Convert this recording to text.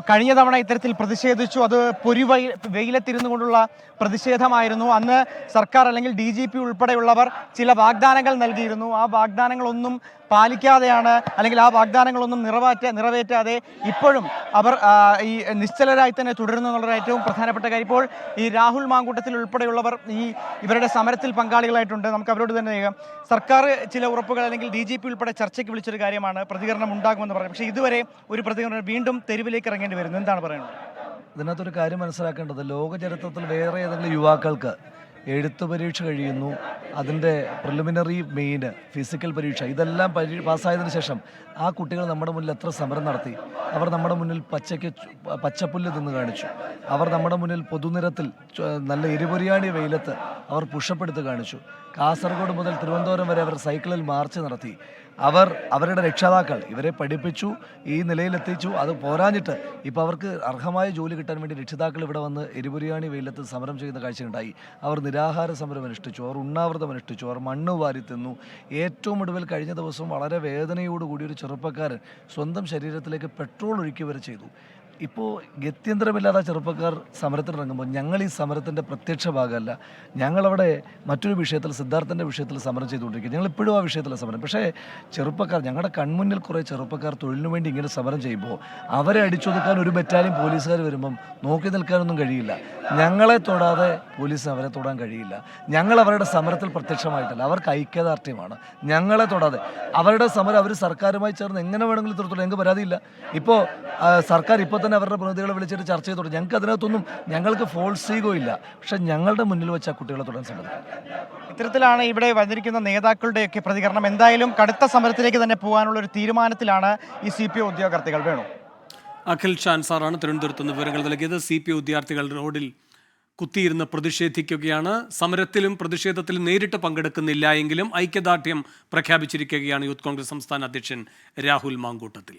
കഴിഞ്ഞ തവണ ഇത്തരത്തിൽ പ്രതിഷേധിച്ചു. അത് വെയിലത്തിരുന്നു കൊണ്ടുള്ള പ്രതിഷേധമായിരുന്നു. അന്ന് സർക്കാർ അല്ലെങ്കിൽ DGP ഉൾപ്പെടെയുള്ളവർ ചില വാഗ്ദാനങ്ങൾ നൽകിയിരുന്നു. ആ വാഗ്ദാനങ്ങളൊന്നും പാലിക്കാതെയാണ്, അല്ലെങ്കിൽ ആ വാഗ്ദാനങ്ങളൊന്നും നിറവേറ്റാതെ ഇപ്പോഴും അവർ ഈ നിശ്ചലരായി തന്നെ തുടരുന്നു എന്നുള്ളത് ഏറ്റവും പ്രധാനപ്പെട്ട കാര്യം. ഇപ്പോൾ ഈ രാഹുൽ മാങ്കൂട്ടത്തിൽ ഉൾപ്പെടെയുള്ളവർ ഇവരുടെ സമരത്തിൽ പങ്കാളികളായിട്ടുണ്ട്. നമുക്ക് അവരോട് തന്നെ ചെയ്യാം. സർക്കാർ ചില ഉറപ്പുകൾ അല്ലെങ്കിൽ DGP ഉൾപ്പെടെ ചർച്ചയ്ക്ക് വിളിച്ചൊരു കാര്യമാണ്, പ്രതികരണം ഉണ്ടാകുമെന്ന് പറഞ്ഞു. പക്ഷേ ഇതുവരെ ഒരു പ്രതികരണം, വീണ്ടും തെരുവിലേക്ക് ഇറങ്ങേണ്ടി വരുന്നു. എന്താണ് പറയുന്നത്? ഇതിനകത്തൊരു കാര്യം മനസ്സിലാക്കേണ്ടത്, ലോക ചരിത്രത്തിൽ വേറെ ഏതെങ്കിലും യുവാക്കൾക്ക് എഴുത്ത് പരീക്ഷ കഴിയുന്നു, അതിൻ്റെ പ്രിലിമിനറി മെയിൻ ഫിസിക്കൽ പരീക്ഷ ഇതെല്ലാം പാസ്സായതിനു ശേഷം ആ കുട്ടികൾ നമ്മുടെ മുന്നിൽ എത്ര സമരം നടത്തി. അവർ നമ്മുടെ മുന്നിൽ പച്ചപ്പുല്ല് തിന്ന് കാണിച്ചു. അവർ നമ്മുടെ മുന്നിൽ പൊതുനിരത്തിൽ നല്ല എരിപൊരിയാണിയ വെയിലത്ത് അവർ പുഷപ്പെടുത്ത് കാണിച്ചു. കാസർഗോഡ് മുതൽ തിരുവനന്തപുരം വരെ അവർ സൈക്കിളിൽ മാർച്ച് നടത്തി. അവരുടെ രക്ഷിതാക്കൾ ഇവരെ പഠിപ്പിച്ചു, ഈ നിലയിലെത്തിച്ചു. അത് പോരാഞ്ഞിട്ട് ഇപ്പോൾ അവർക്ക് അർഹമായ ജോലി കിട്ടാൻ വേണ്ടി രക്ഷിതാക്കൾ ഇവിടെ വന്ന് എരിപുരിയാണി വെയിലത്ത് സമരം ചെയ്യുന്ന കാഴ്ചയുണ്ടായി. അവർ നിരാഹാര സമരം അനുഷ്ഠിച്ചു, അവർ ഉണ്ണാവൃതം അനുഷ്ഠിച്ചു, അവർ മണ്ണ് വാരി തിന്നു. ഏറ്റവും ഒടുവിൽ കഴിഞ്ഞ ദിവസം വളരെ വേദനയോടുകൂടി ഒരു ചെറുപ്പക്കാരൻ സ്വന്തം ശരീരത്തിലേക്ക് പെട്രോൾ ഒഴുക്കി വരെ ചെയ്തു. ഇപ്പോൾ ഗത്യന്തരമില്ലാത്ത ചെറുപ്പക്കാർ സമരത്തിനിറങ്ങുമ്പോൾ ഞങ്ങൾ ഈ സമരത്തിൻ്റെ പ്രത്യക്ഷ ഭാഗമല്ല. ഞങ്ങളവിടെ മറ്റൊരു വിഷയത്തിൽ, സിദ്ധാർത്ഥൻ്റെ വിഷയത്തിൽ സമരം ചെയ്തുകൊണ്ടിരിക്കുക. ഞങ്ങളിപ്പോഴും ആ വിഷയത്തിലാണ് സമരം. പക്ഷേ ചെറുപ്പക്കാർ, ഞങ്ങളുടെ കൺമുന്നിൽ കുറേ ചെറുപ്പക്കാർ തൊഴിലിനു വേണ്ടി ഇങ്ങനെ സമരം ചെയ്യുമ്പോൾ അവരെ അടിച്ചൊതുക്കാൻ ഒരു ബറ്റാലിയൻ പോലീസുകാർ വരുമ്പം നോക്കി നിൽക്കാനൊന്നും കഴിയില്ല. ഞങ്ങളെ തൊടാതെ പോലീസിന് അവരെ തൊടാൻ കഴിയില്ല. ഞങ്ങൾ അവരുടെ സമരത്തിൽ പ്രത്യക്ഷമായിട്ടല്ല, അവർക്ക് ഐക്യദാർഢ്യമാണ്. ഞങ്ങളെ തൊടാതെ അവരുടെ സമരം അവർ സർക്കാരുമായി ചേർന്ന് എങ്ങനെ വേണമെങ്കിലും തീർത്തോളൂ, ഞങ്ങൾക്ക് പരാതിയില്ല. ഇപ്പോൾ സർക്കാർ ഇപ്പോൾ തന്നെ അവരുടെ പ്രതിനിധികളെ വിളിച്ചിട്ട് ചർച്ച ചെയ്തോട്ടെ. ഞങ്ങൾക്ക് അതിനകത്തൊന്നും, ഞങ്ങൾക്ക് ഫോൾസ് ഈഗോ ഇല്ല. പക്ഷെ ഞങ്ങളുടെ മുന്നിൽ വെച്ച് ആ കുട്ടികളെ തൊടാൻ സമ്മതിക്കും. ഇത്തരത്തിലാണ് ഇവിടെ വന്നിരിക്കുന്ന നേതാക്കളുടെയൊക്കെ പ്രതികരണം. എന്തായാലും കടുത്ത സമരത്തിലേക്ക് തന്നെ പോകാനുള്ള ഒരു തീരുമാനത്തിലാണ് ഈ CPI ഉദ്യോഗാർത്ഥികൾ. വേണു. അഖിൽ ഷാൻ സാറാണ് തിരുവനന്തപുരത്ത് നിന്ന് വിവരങ്ങൾ നൽകിയത്. CPI ഉദ്യോഗാർത്ഥികൾ റോഡിൽ കുത്തിയിരുന്ന് പ്രതിഷേധിക്കുകയാണ്. സമരത്തിലും പ്രതിഷേധത്തിലും നേരിട്ട് പങ്കെടുക്കുന്നില്ല എങ്കിലും ഐക്യദാർഢ്യം പ്രഖ്യാപിച്ചിരിക്കുകയാണ് യൂത്ത് കോൺഗ്രസ് സംസ്ഥാന അധ്യക്ഷൻ രാഹുൽ മാങ്കൂട്ടത്തിൽ.